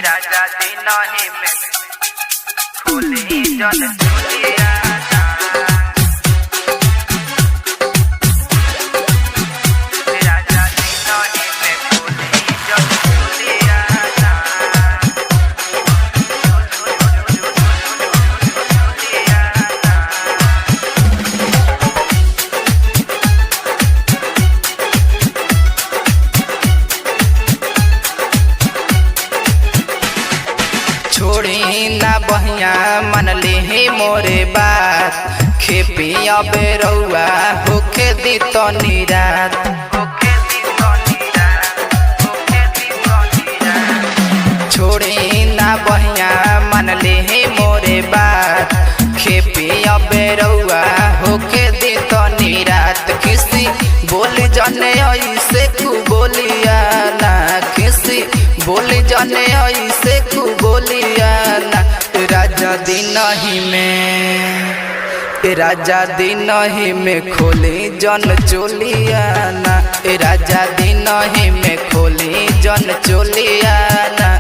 राजा दिन ही में खोली जन चोलिया छोड़ी ना बहिया मन ले मोरे बात खेपी अबे रउआ होके दी तो निरात छोड़ी ना बहिया मन ले मोरे बात खेपी अबे रउआ होके दी तो निरात किसी बोली जाने ऐसे कु बोलिया ना किसी बोली जाने ऐसे कु बोलिया ना राजा दिन ही में राजा दिन ही में खोली जन चोलिया ना राजा दिन ही में खोली जन चोलिया ना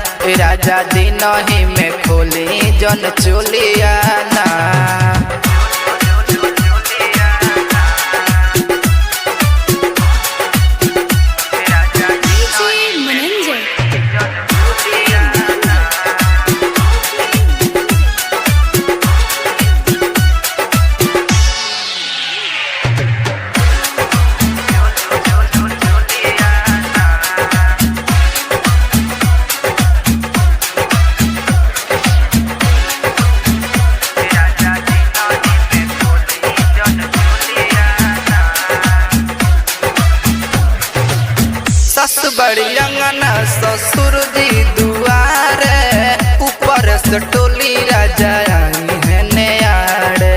राजा दिन ही में खोली जन चोलिया ना सस बड़ी अंगना ससुर जी दुआरे ऊपर से टोली राजा आई है नयाड़े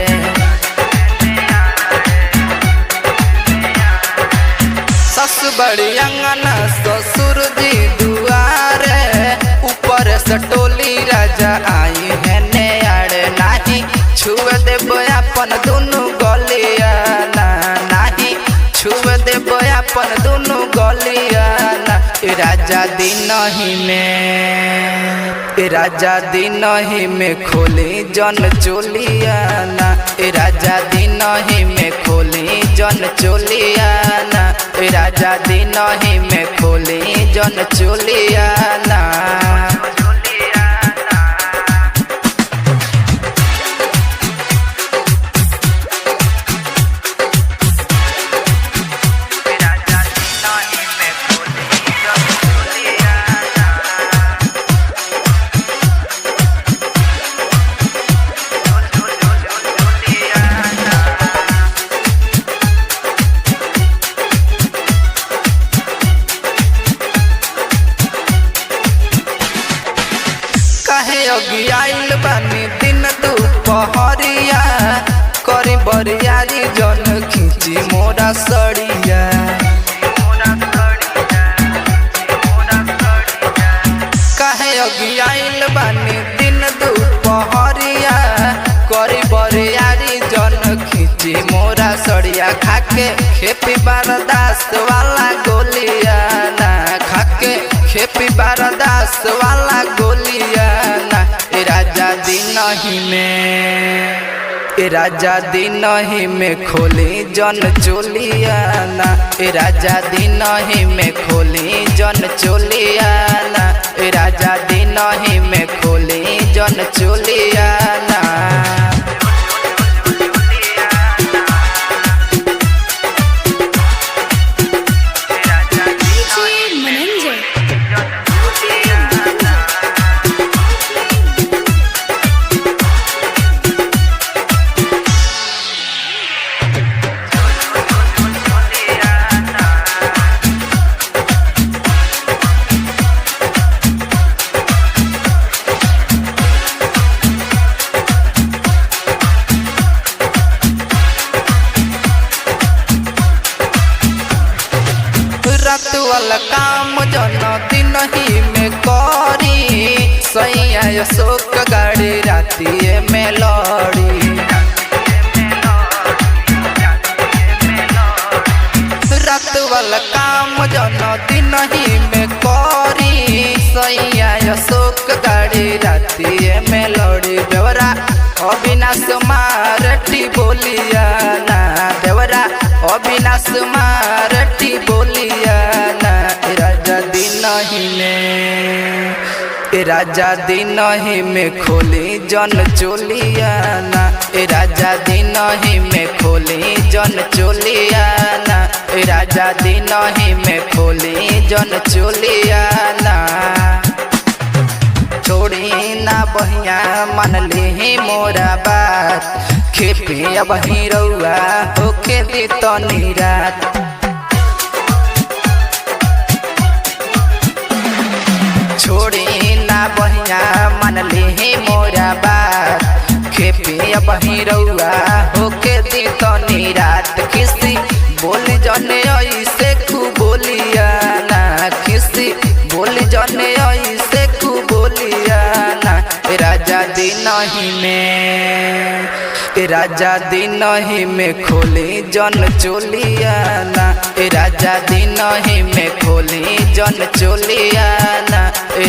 सस बड़ी अंगना ससुर जी दुआरे ऊपर से टोली राजा आई है नयाड़े नाही छुए देब अपन दोनों गलिया नाही छुए देब अपन दोनों गलिया राजा दिन ही में राजा दिन ही में खोली जन चोलिया ना राजा दिन ही में खोली जन चोलिया ना राजा दिन ही में खोली जन चोलिया ना आइल बानी दिन दुपहरिया करी बरियारी जन खींची मोरा सड़िया कहे अगी आइल बानी दिन दुपहरिया करी बरियारी जन खींची मोरा सड़िया खाके खेपी बारदास वाला गोलिया ना खाके खेपी बारदास वाला गोलिया ना राजा दिन ही में राजा दिन ही में खोली जन चोलिया ना राजा दिन ही में खोली जन चोलिया ना राजा दिन ही में खोली जन चोलिया ना रात वाला काम जन दिन ही में करी सैया अशोक गाड़ी रातिए में लड़ी रात वाला काम जन दिन ही में करी सैया अशोक अशोक गाड़ी रातिए में लड़ी देवरा अविनाश मारठी बोलिया ना देवरा अविनाश मारठी बोलिया ना राजा दिन ही में राजा दिन ही में खोली जन चोलिया ना राजा दिन ही में खोली जन चोलिया ना राजा दिन ही में खोली जन चोलिया ना छोड़ी ना बहिया मन ली मोरा बात खेपी अब हिरौआ होके दी तनी रात छोड़ी ना बहिया मन ली मोरा बात खेपी अब हिरौआ होके दी तनी रात किसी बोली जने ऐसे खूब बोलिया ना किसी बोली जने ऐसे खूब बोलिया ना राजा दिन ही में राजा दिन ही में खोली जन चोलिया ना राजा दिन ही में खोली जन चोलिया ना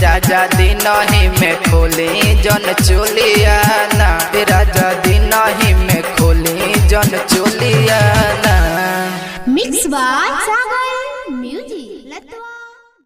राजा दिन ही में खोली जन चोलिया ना राजा दिन ही में खोली जन चोलिया ना मिक्स बाय